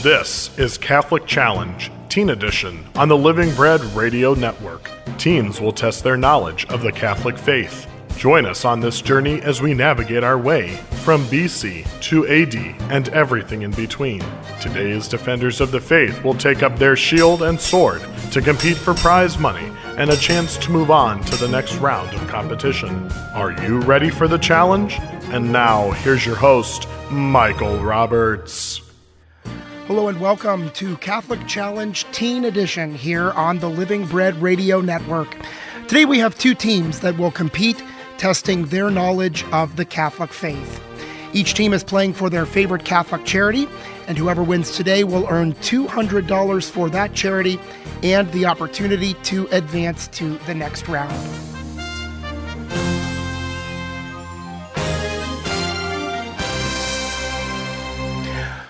This is Catholic Challenge, Teen Edition, on the Living Bread Radio Network. Teens will test their knowledge of the Catholic faith. Join us on this journey as we navigate our way from BC to AD and everything in between. Today's defenders of the faith will take up their shield and sword to compete for prize money and a chance to move on to the next round of competition. Are you ready for the challenge? And now, here's your host, Michael Roberts. Hello and welcome to Catholic Challenge Teen Edition here on the Living Bread Radio Network. Today we have two teams that will compete, testing their knowledge of the Catholic faith. Each team is playing for their favorite Catholic charity, and whoever wins today will earn $200 for that charity and the opportunity to advance to the next round.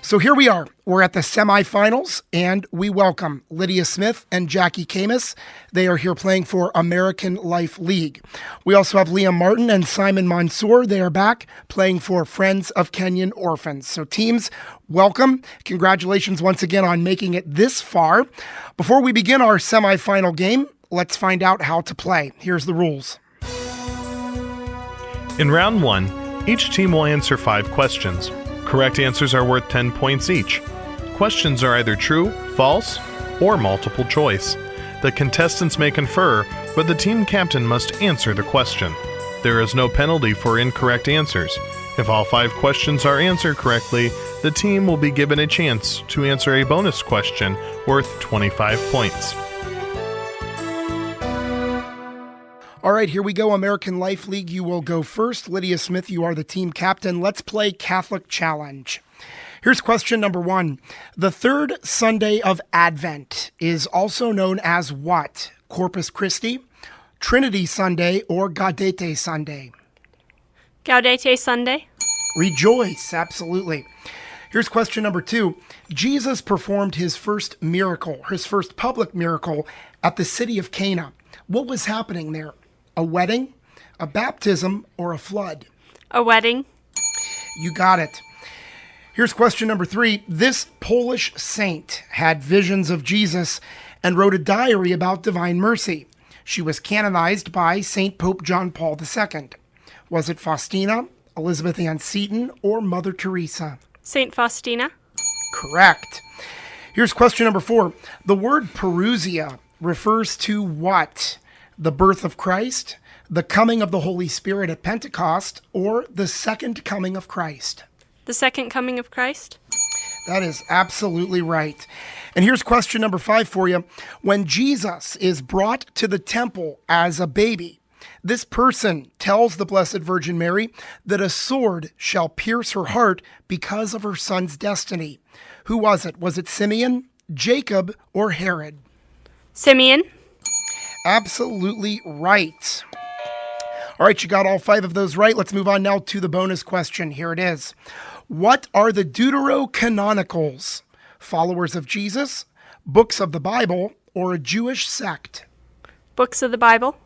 So here we are. We're at the semifinals, and we welcome Lydia Smith and Jackie Camus. They are here playing for American Life League. We also have Liam Martin and Simon Mansour. They are back playing for Friends of Kenyan Orphans. So teams, welcome. Congratulations once again on making it this far. Before we begin our semifinal game, let's find out how to play. Here's the rules. In round one, each team will answer 5 questions. Correct answers are worth 10 points each. Questions are either true, false, or multiple choice. The contestants may confer, but the team captain must answer the question. There is no penalty for incorrect answers. If all 5 questions are answered correctly, the team will be given a chance to answer a bonus question worth 25 points. All right, here we go. American Life League, you will go first. Lydia Smith, you are the team captain. Let's play Catholic Challenge. Here's question number 1. The third Sunday of Advent is also known as what? Corpus Christi, Trinity Sunday, or Gaudete Sunday? Gaudete Sunday. Rejoice, absolutely. Here's question number 2. Jesus performed his first miracle, his first public miracle, at the city of Cana. What was happening there? A wedding, a baptism, or a flood? A wedding. You got it. Here's question number 3. This Polish saint had visions of Jesus and wrote a diary about divine mercy. She was canonized by Saint Pope John Paul II. Was it Faustina, Elizabeth Ann Seton, or Mother Teresa? Saint Faustina. Correct. Here's question number 4. The word parousia refers to what? The birth of Christ, the coming of the Holy Spirit at Pentecost, or the second coming of Christ? The second coming of Christ. That is absolutely right. And here's question number 5 for you. When Jesus is brought to the temple as a baby, this person tells the Blessed Virgin Mary that a sword shall pierce her heart because of her son's destiny. Who was it? Was it Simeon, Jacob, or Herod? Simeon. Absolutely right. All right, you got all 5 of those right. Let's move on now to the bonus question. Here it is. What are the Deuterocanonicals? Followers of Jesus, books of the Bible, or a Jewish sect? Books of the Bible.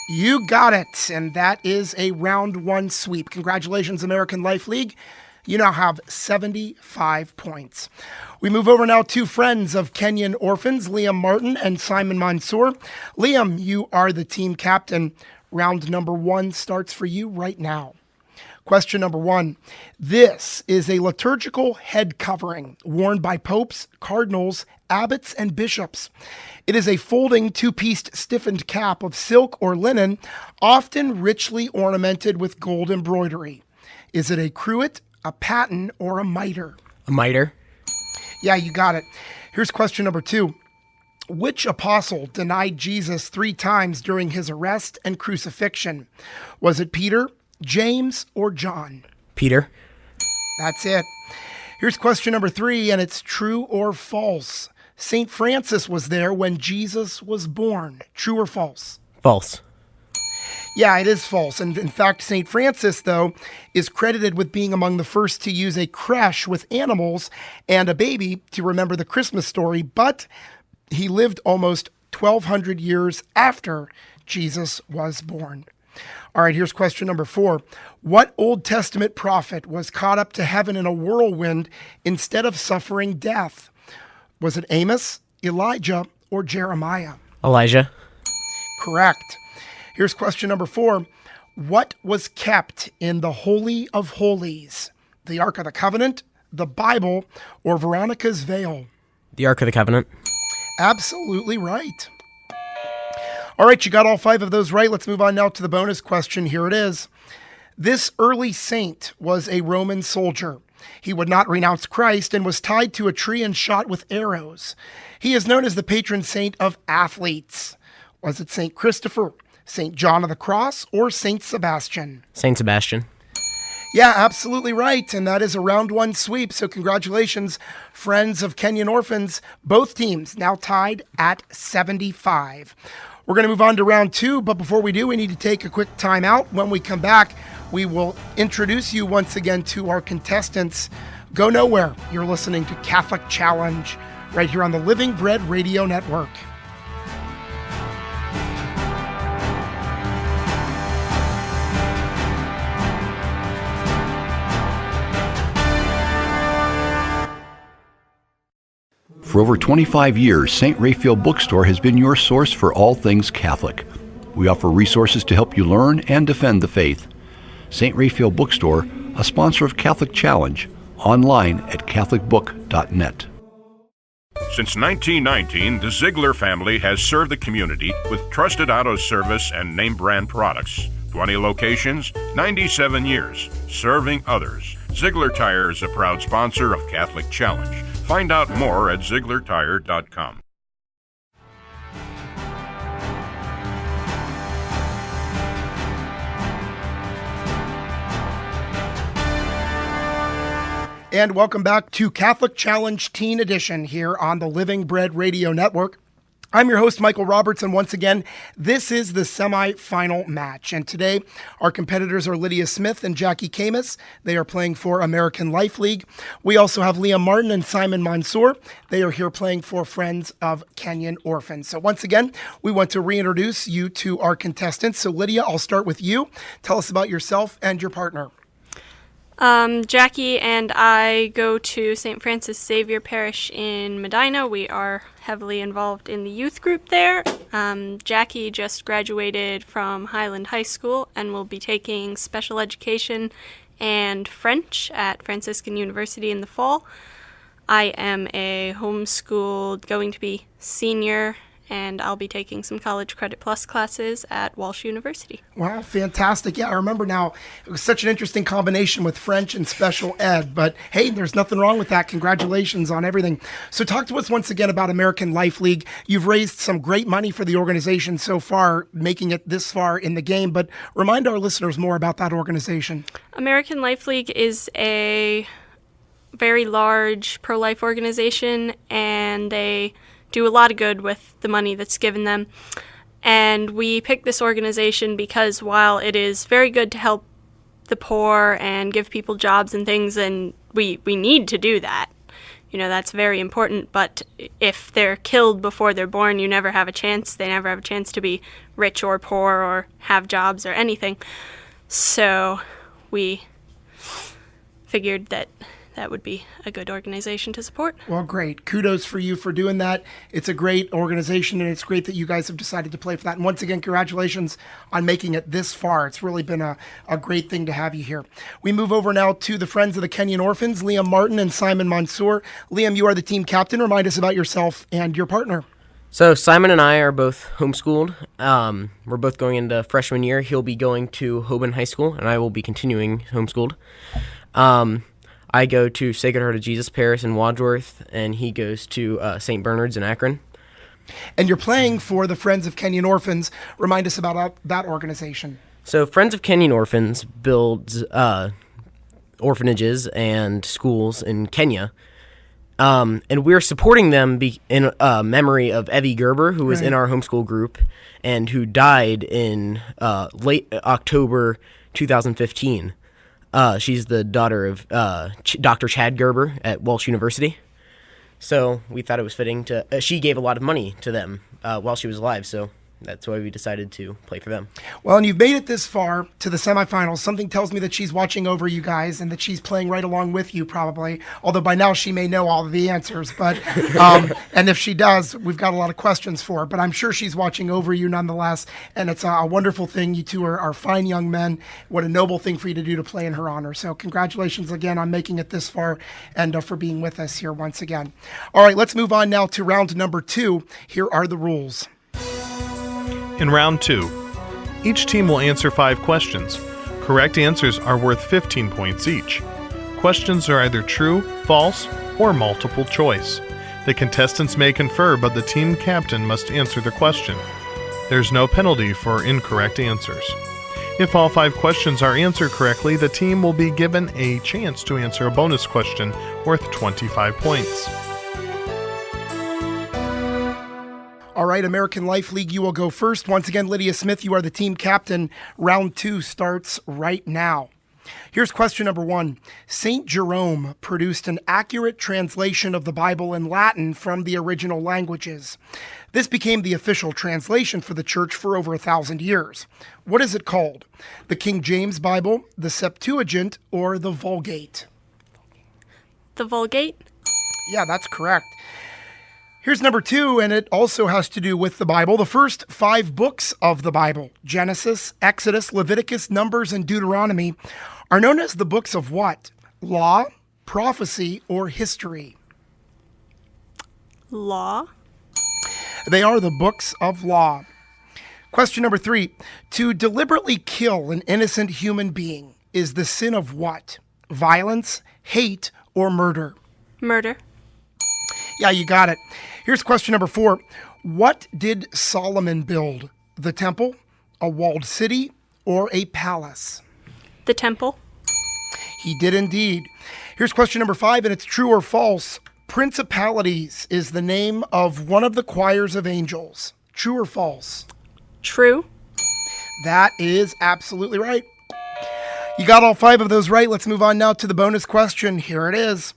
You got it. And that is a round 1 sweep. Congratulations, American Life League. You now have 75 points. We move over now to Friends of Kenyan Orphans, Liam Martin and Simon Mansour. Liam, you are the team captain. Round number 1 starts for you right now. Question number 1. This is a liturgical head covering worn by popes, cardinals, abbots, and bishops. It is a folding 2-pieced stiffened cap of silk or linen, often richly ornamented with gold embroidery. Is it a cruet, a paten, or a mitre? A mitre. Yeah, you got it. Here's question number 2. Which apostle denied Jesus 3 times during his arrest and crucifixion? Was it Peter, James, or John? Peter. That's it. Here's question number 3, and it's true or false. St. Francis was there when Jesus was born. True or false? False. Yeah, it is false. And in fact, St. Francis, though, is credited with being among the first to use a creche with animals and a baby to remember the Christmas story, but he lived almost 1,200 years after Jesus was born. All right, here's question number 4. What Old Testament prophet was caught up to heaven in a whirlwind instead of suffering death? Was it Amos, Elijah, or Jeremiah? Elijah. Correct. Here's question number 4. What was kept in the Holy of Holies? The Ark of the Covenant, the Bible, or Veronica's veil? The Ark of the Covenant. Absolutely right. All right, you got all 5 of those right. Let's move on now to the bonus question. Here it is. This early saint was a Roman soldier. He would not renounce Christ and was tied to a tree and shot with arrows. He is known as the patron saint of athletes. Was it St. Christopher, St. John of the Cross, or St. Sebastian? St. Sebastian. Yeah, absolutely right. And that is a round 1 sweep. So congratulations, friends of Kenyan Orphans. Both teams now tied at 75. We're going to move on to round 2, but before we do, we need to take a quick time out. When we come back, we will introduce you once again to our contestants. Go nowhere. You're listening to Catholic Challenge right here on the Living Bread Radio Network. For over 25 years, St. Raphael Bookstore has been your source for all things Catholic. We offer resources to help you learn and defend the faith. St. Raphael Bookstore, a sponsor of Catholic Challenge, online at catholicbook.net. Since 1919, the Ziegler family has served the community with trusted auto service and name brand products. 20 locations, 97 years, serving others. Ziegler Tire is a proud sponsor of Catholic Challenge. Find out more at ZieglerTire.com. And welcome back to Catholic Challenge Teen Edition here on the Living Bread Radio Network. I'm your host, Michael Roberts, and once again, this is the semifinal match. And today, our competitors are Lydia Smith and Jackie Camus. They are playing for American Life League. We also have Liam Martin and Simon Mansour. They are here playing for Friends of Kenyan Orphans. So once again, we want to reintroduce you to our contestants. So Lydia, I'll start with you. Tell us about yourself and your partner. Jackie and I go to St. Francis Xavier Parish in Medina. We are heavily involved in the youth group there. Jackie just graduated from Highland High School and will be taking special education and French at Franciscan University in the fall. I am a homeschooled, going to be senior, and I'll be taking some College Credit Plus classes at Walsh University. Wow, fantastic. Yeah, I remember now. It was such an interesting combination with French and special ed, but hey, there's nothing wrong with that. Congratulations on everything. So talk to us once again about American Life League. You've raised some great money for the organization so far, making it this far in the game, but remind our listeners more about that organization. American Life League is a very large pro-life organization, and they do a lot of good with the money that's given them. And we picked this organization because while it is very good to help the poor and give people jobs and things, and we need to do that, you know, that's very important, but if they're killed before they're born, you never have a chance. They never have a chance to be rich or poor or have jobs or anything. So we figured that would be a good organization to support. Well, great. Kudos for you for doing that. It's a great organization, and it's great that you guys have decided to play for that. And once again, congratulations on making it this far. It's really been a great thing to have you here. We move over now to the Friends of the Kenyan Orphans, Liam Martin and Simon Mansour. Liam, you are the team captain. Remind us about yourself and your partner. So Simon and I are both homeschooled. We're both going into freshman year. He'll be going to Hoban High School, and I will be continuing homeschooled. I go to Sacred Heart of Jesus Parish in Wadsworth, and he goes to St. Bernard's in Akron. And you're playing for the Friends of Kenyan Orphans. Remind us about that organization. So Friends of Kenyan Orphans builds orphanages and schools in Kenya. And we're supporting them in memory of Evie Gerber, who was in our homeschool group and who died in late October 2015. She's the daughter of Dr. Chad Gerber at Walsh University. So we thought it was fitting to... she gave a lot of money to them while she was alive, so that's why we decided to play for them. Well, and you've made it this far to the semifinals. Something tells me that she's watching over you guys and that she's playing right along with you probably, although by now she may know all of the answers. But and if she does, we've got a lot of questions for her. But I'm sure she's watching over you nonetheless, and it's a wonderful thing. You two are fine young men. What a noble thing for you to do to play in her honor. So congratulations again on making it this far and for being with us here once again. All right, let's move on now to round number 2. Here are the rules. In round 2, each team will answer 5 questions. Correct answers are worth 15 points each. Questions are either true, false, or multiple choice. The contestants may confer, but the team captain must answer the question. There's no penalty for incorrect answers. If all 5 questions are answered correctly, the team will be given a chance to answer a bonus question worth 25 points. All right, American Life League, you will go first. Once again, Lydia Smith, you are the team captain. Round 2 starts right now. Here's question number 1. St. Jerome produced an accurate translation of the Bible in Latin from the original languages. This became the official translation for the church for over 1,000 years. What is it called? The King James Bible, the Septuagint, or the Vulgate? The Vulgate? Yeah, that's correct. Here's number 2, and it also has to do with the Bible. The first 5 books of the Bible, Genesis, Exodus, Leviticus, Numbers, and Deuteronomy, are known as the books of what? Law, prophecy, or history? Law? They are the books of law. Question number 3. To deliberately kill an innocent human being is the sin of what? Violence, hate, or murder? Murder? Yeah, you got it. Here's question number 4. What did Solomon build? The temple, a walled city, or a palace? The temple? He did indeed. Here's question number 5, and it's true or false. Principalities is the name of one of the choirs of angels. True or false? True? That is absolutely right. You got all 5 of those right. Let's move on now to the bonus question. Here it is.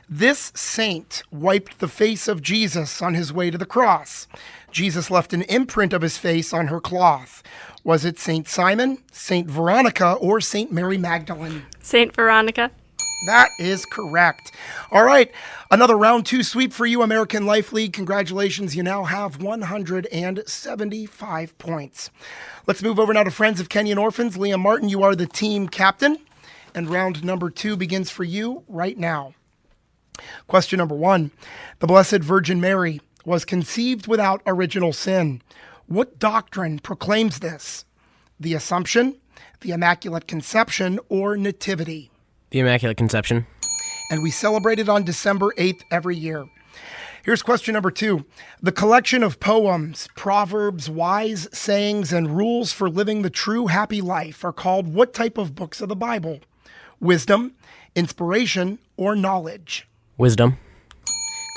This saint wiped the face of Jesus on his way to the cross. Jesus left an imprint of his face on her cloth. Was it Saint Simon, Saint Veronica, or Saint Mary Magdalene? Saint Veronica? That is correct. All right, another round 2 sweep for you, American Life League. Congratulations, you now have 175 points. Let's move over now to Friends of Kenyan Orphans. Liam Martin, you are the team captain, and round number 2 begins for you right now. Question number 1. The Blessed Virgin Mary was conceived without original sin. What doctrine proclaims this? The Assumption, the Immaculate Conception, or Nativity? The Immaculate Conception. And we celebrate it on December 8th every year. Here's question number 2. The collection of poems, proverbs, wise sayings, and rules for living the true happy life are called what type of books of the Bible? Wisdom, inspiration, or knowledge? Wisdom.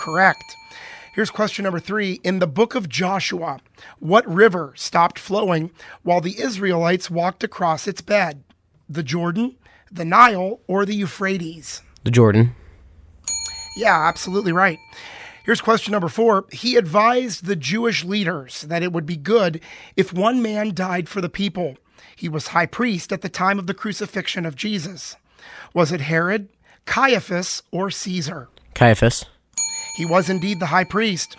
Correct. Here's question number 3. In the book of Joshua, what river stopped flowing while the Israelites walked across its bed? The Jordan, the Nile, or the Euphrates? The Jordan. Yeah, absolutely right. Here's question number 4. He advised the Jewish leaders that it would be good if one man died for the people. He was high priest at the time of the crucifixion of Jesus. Was it Herod, Caiaphas, or Caesar? Caiaphas. He was indeed the high priest.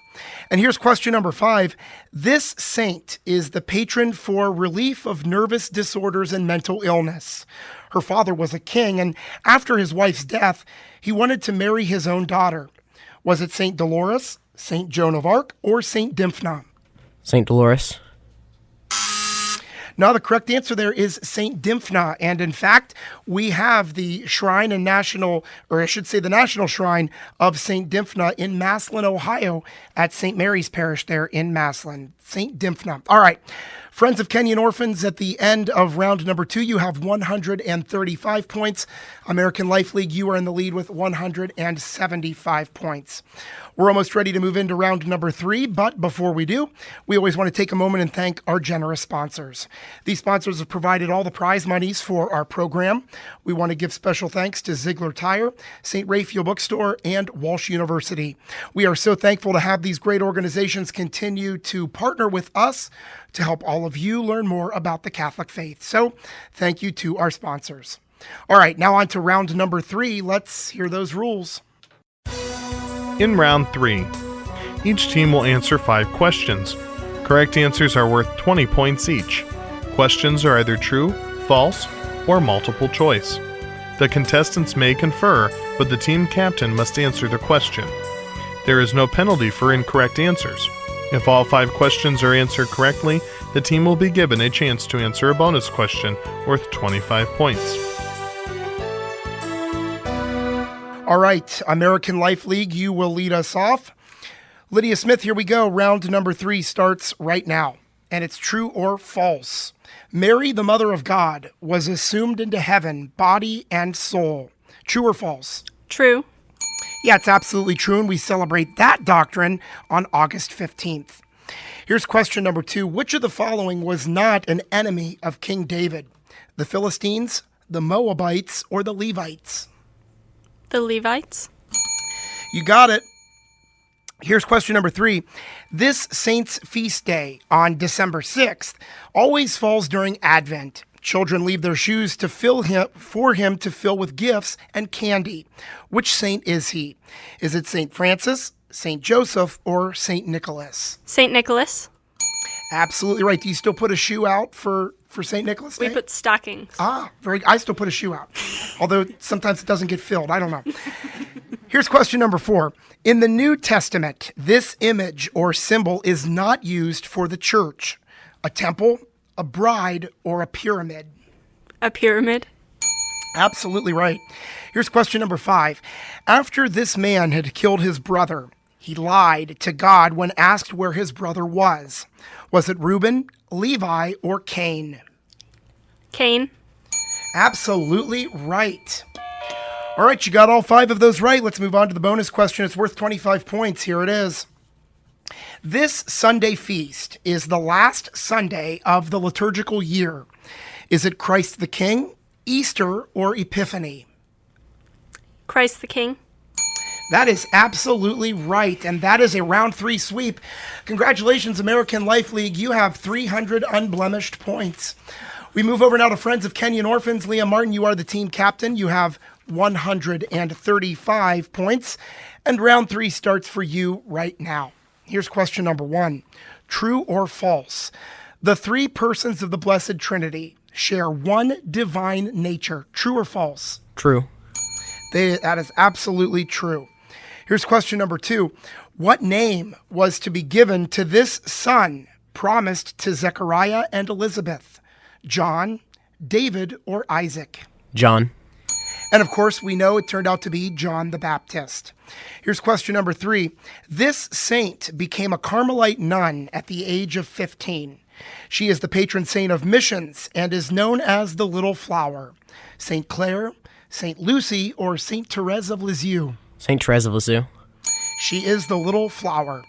And here's question number 5. This saint is the patron for relief of nervous disorders and mental illness. Her father was a king, and after his wife's death, he wanted to marry his own daughter. Was it Saint Dolores, Saint Joan of Arc, or Saint Dymphna? Saint Dolores. Now, the correct answer there is Saint Dymphna. And in fact, we have the shrine and national, or I should say the national shrine of Saint Dymphna in Massillon, Ohio, at St. Mary's Parish there in Massillon. Saint Dymphna. All right. Friends of Kenyan Orphans, at the end of round number 2, you have 135 points. American Life League, you are in the lead with 175 points. We're almost ready to move into round number 3, but before we do, we always want to take a moment and thank our generous sponsors. These sponsors have provided all the prize monies for our program. We want to give special thanks to Ziegler Tire, St. Raphael Bookstore, and Walsh University. We are so thankful to have these great organizations continue to partner with us to help all of you learn more about the Catholic faith. So, thank you to our sponsors. All right, now on to round number 3. Let's hear those rules. In round 3, each team will answer 5 questions. Correct answers are worth 20 points each. Questions are either true, false, or multiple choice. The contestants may confer, but the team captain must answer the question. There is no penalty for incorrect answers. If all 5 questions are answered correctly, the team will be given a chance to answer a bonus question worth 25 points. All right, American Life League, you will lead us off. Lydia Smith, here we go. Round number 3 starts right now, and it's true or false. Mary, the Mother of God, was assumed into heaven, body and soul. True or false? True. Yeah, it's absolutely true, and we celebrate that doctrine on August 15th. Here's question number 2. Which of the following was not an enemy of King David? The Philistines, the Moabites, or the Levites? The Levites. You got it. Here's question number 3. This saint's feast day on December 6th always falls during Advent. Children leave their shoes to fill him to fill with gifts and candy. Which saint is he? Is it St. Francis, St. Joseph, or St. Nicholas? St. Nicholas. Absolutely right. Do you still put a shoe out for St. Nicholas Day? We put stockings. I still put a shoe out, although sometimes it doesn't get filled. I don't know. Here's question number 4. In the New Testament, this image or symbol is not used for the church, a temple, a bride, or a pyramid. A pyramid. Absolutely right. Here's question number 5. After this man had killed his brother, he lied to God when asked where his brother was. Was it Reuben, Levi, or Cain? Cain. Absolutely right. All right, you got all 5 of those right. Let's move on to the bonus question. It's worth 25 points. Here it is. This Sunday feast is the last Sunday of the liturgical year. Is it Christ the King, Easter, or Epiphany? Christ the King. That is absolutely right, and that is a round 3 sweep. Congratulations, American Life League. You have 300 unblemished points. We move over now to Friends of Kenyan Orphans. Leah Martin, you are the team captain. You have 135 points, and round 3 starts for you right now. Here's question number 1. True or false? The 3 persons of the Blessed Trinity share one divine nature. True or false? True. That is absolutely true. Here's question number 2. What name was to be given to this son promised to Zechariah and Elizabeth? John, David, or Isaac? John. And of course, we know it turned out to be John the Baptist. Here's question number 3. This saint became a Carmelite nun at the age of 15. She is the patron saint of missions and is known as the Little Flower. St. Clare, St. Lucy, or St. Therese of Lisieux? St. Therese of Lisieux. She is the Little Flower.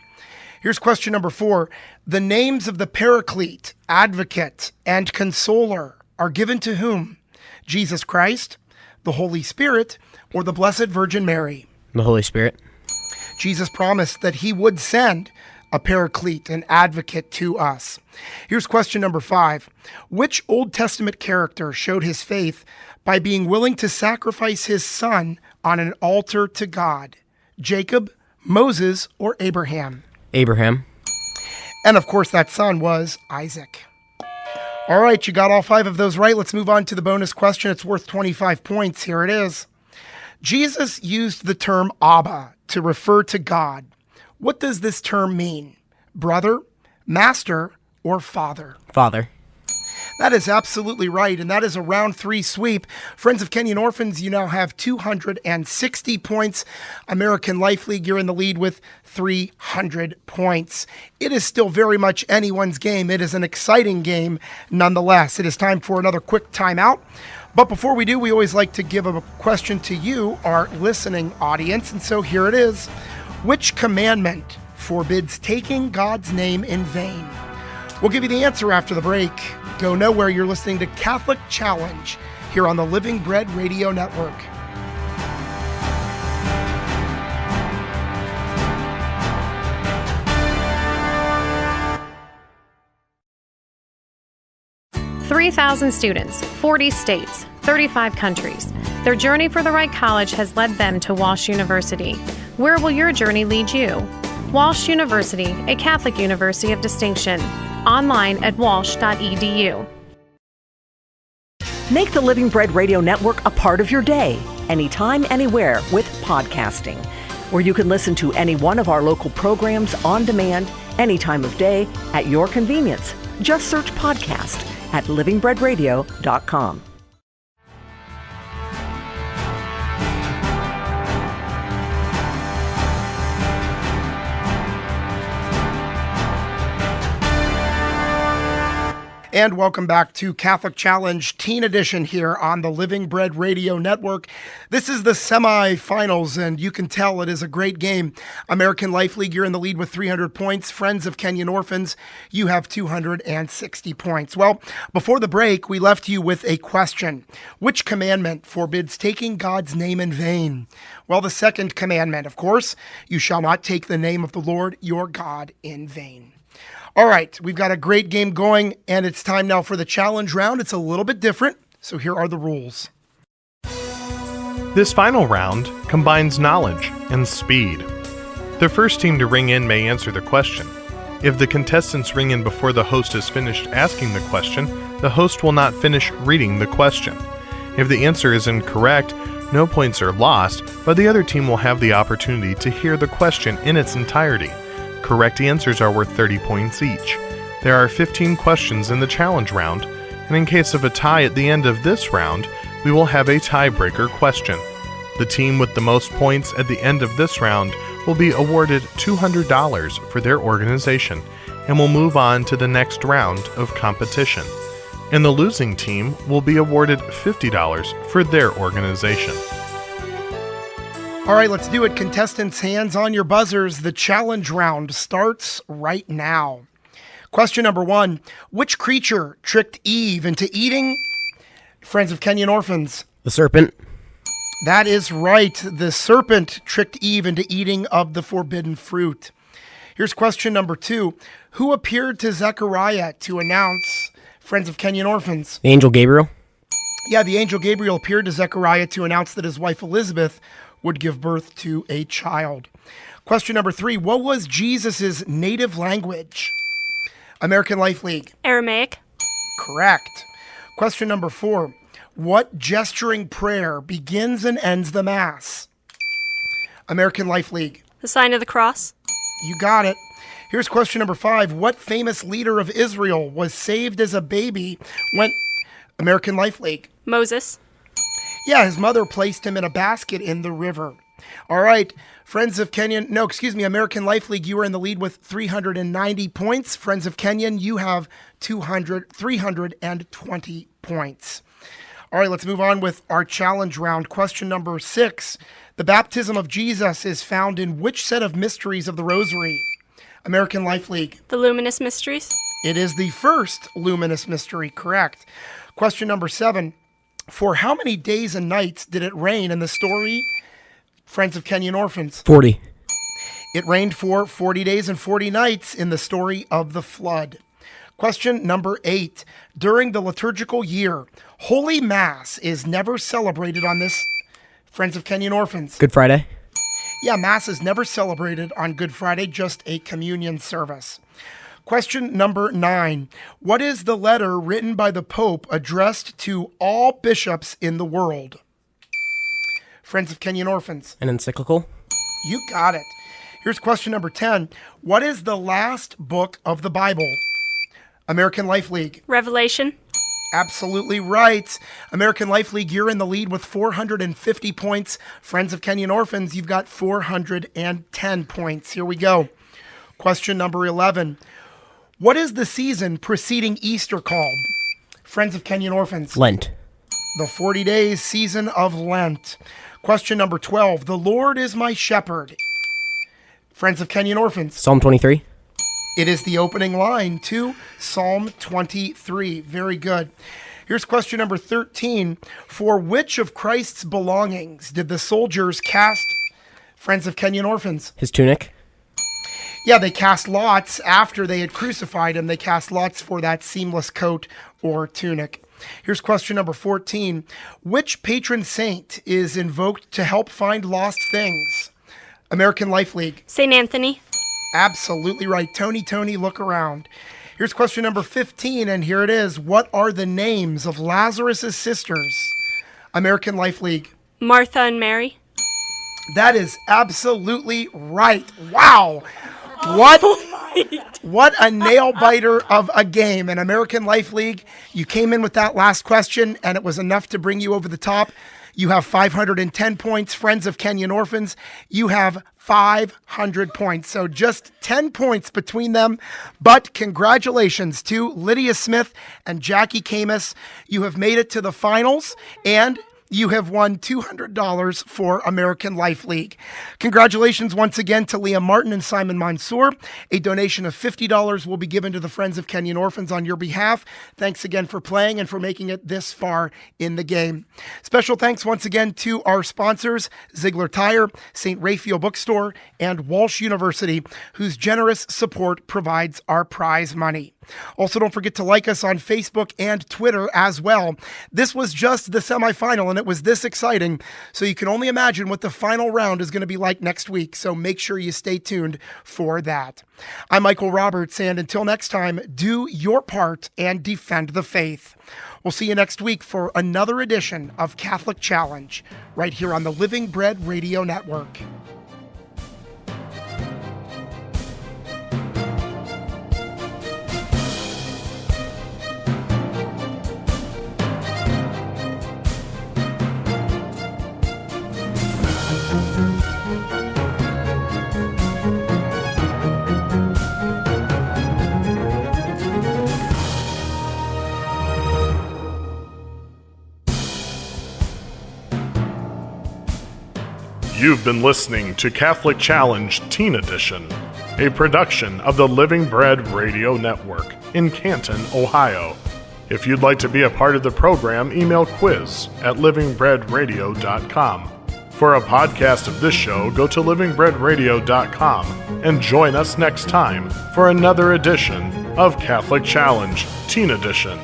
Here's question number 4. The names of the Paraclete, Advocate, and Consoler are given to whom? Jesus Christ, the Holy Spirit, or the Blessed Virgin Mary? The Holy Spirit. Jesus promised that he would send a Paraclete, an advocate to us. Here's question number 5. Which Old Testament character showed his faith by being willing to sacrifice his son on an altar to God? Jacob, Moses, or Abraham? Abraham. And of course, that son was Isaac. All right, you got all 5 of those right. Let's move on to the bonus question. It's worth 25 points. Here it is. Jesus used the term Abba to refer to God. What does this term mean? Brother, master, or father? Father. That is absolutely right, and that is a round 3 sweep. Friends of Kenyan Orphans, you now have 260 points. American Life League, you're in the lead with 300 points. It is still very much anyone's game. It is an exciting game nonetheless. It is time for another quick timeout. But before we do, we always like to give a question to you, our listening audience, and so here it is. Which commandment forbids taking God's name in vain? We'll give you the answer after the break. Go nowhere. You're listening to Catholic Challenge here on the Living Bread Radio Network. "3,000 students, 40 states, 35 countries. Their journey for the right college has led them to Walsh University. Where will your journey lead you? Walsh University, a Catholic university of distinction. Online at walsh.edu. Make the Living Bread Radio Network a part of your day, anytime, anywhere with podcasting, where you can listen to any one of our local programs on demand, any time of day, at your convenience. Just search podcast at livingbreadradio.com. And welcome back to Catholic Challenge Teen Edition here on the Living Bread Radio Network. This is the semifinals, and you can tell it is a great game. American Life League, you're in the lead with 300 points. Friends of Kenyan Orphans, you have 260 points. Well, before the break, we left you with a question. Which commandment forbids taking God's name in vain? Well, the second commandment, of course, you shall not take the name of the Lord your God in vain. All right, we've got a great game going, and it's time now for the challenge round. It's a little bit different, so here are the rules. This final round combines knowledge and speed. The first team to ring in may answer the question. If the contestants ring in before the host has finished asking the question, the host will not finish reading the question. If the answer is incorrect, no points are lost, but the other team will have the opportunity to hear the question in its entirety. Correct answers are worth 30 points each. There are 15 questions in the challenge round, and in case of a tie at the end of this round, we will have a tiebreaker question. The team with the most points at the end of this round will be awarded $200 for their organization and will move on to the next round of competition. And the losing team will be awarded $50 for their organization. All right, let's do it. Contestants, hands on your buzzers. The challenge round starts right now. Question number 1. Which creature tricked Eve into eating? Friends of Kenyan Orphans. The serpent. That is right. The serpent tricked Eve into eating of the forbidden fruit. Here's question number 2. Who appeared to Zechariah to announce, Friends of Kenyan Orphans? The angel Gabriel. Yeah, the angel Gabriel appeared to Zechariah to announce that his wife Elizabeth would give birth to a child. Question number 3. What was Jesus' native language? American Life League. Aramaic. Correct. Question number 4. What gesturing prayer begins and ends the Mass? American Life League. The sign of the cross. You got it. Here's question number 5. What famous leader of Israel was saved as a baby when... American Life League. Moses. Yeah, his mother placed him in a basket in the river. All right, Friends of Kenyan, American Life League, you are in the lead with 390 points. Friends of Kenyan, you have 320 points. All right, let's move on with our challenge round. Question number 6. The baptism of Jesus is found in which set of mysteries of the Rosary? American Life League. The luminous mysteries. It is the first luminous mystery, correct. Question number 7. For how many days and nights did it rain in the story, Friends of Kenyan Orphans? 40. It rained for 40 days and 40 nights in the story of the flood. Question number 8. During the liturgical year, Holy Mass is never celebrated on this, Friends of Kenyan Orphans. Good Friday. Yeah, Mass is never celebrated on Good Friday, just a communion service. Question number 9. What is the letter written by the Pope addressed to all bishops in the world? Friends of Kenyan Orphans. An encyclical. You got it. Here's question number 10. What is the last book of the Bible? American Life League. Revelation. Absolutely right. American Life League, you're in the lead with 450 points. Friends of Kenyan Orphans, you've got 410 points. Here we go. Question number 11. What is the season preceding Easter called? Friends of Kenyan Orphans. Lent. The 40 days season of Lent. Question number 12. The Lord is my shepherd. Friends of Kenyan Orphans. Psalm 23. It is the opening line to Psalm 23. Very good. Here's question number 13. For which of Christ's belongings did the soldiers cast, Friends of Kenyan Orphans? His tunic. Yeah, they cast lots after they had crucified him. They cast lots for that seamless coat or tunic. Here's question number 14. Which patron saint is invoked to help find lost things? American Life League. St. Anthony. Absolutely right. Tony, look around. Here's question number 15, and here it is. What are the names of Lazarus' sisters? American Life League. Martha and Mary. That is absolutely right. Wow. What a nail biter of a game. In American Life League, you came in with that last question, and it was enough to bring you over the top. You have 510 points. Friends of Kenyan Orphans, you have 500 points. So just 10 points between them. But congratulations to Lydia Smith and Jackie Camus. You have made it to the finals, and you have won $200 for American Life League. Congratulations once again to Liam Martin and Simon Mansour. A donation of $50 will be given to the Friends of Kenyan Orphans on your behalf. Thanks again for playing and for making it this far in the game. Special thanks once again to our sponsors, Ziegler Tire, St. Raphael Bookstore, and Walsh University, whose generous support provides our prize money. Also, don't forget to like us on Facebook and Twitter as well. This was just the semifinal, and it was this exciting, so you can only imagine what the final round is going to be like next week, so make sure you stay tuned for that. I'm Michael Roberts, and until next time, do your part and defend the faith. We'll see you next week for another edition of Catholic Challenge, right here on the Living Bread Radio Network. You've been listening to Catholic Challenge Teen Edition, a production of the Living Bread Radio Network in Canton, Ohio. If you'd like to be a part of the program, email quiz@livingbreadradio.com. For a podcast of this show, go to livingbreadradio.com and join us next time for another edition of Catholic Challenge Teen Edition.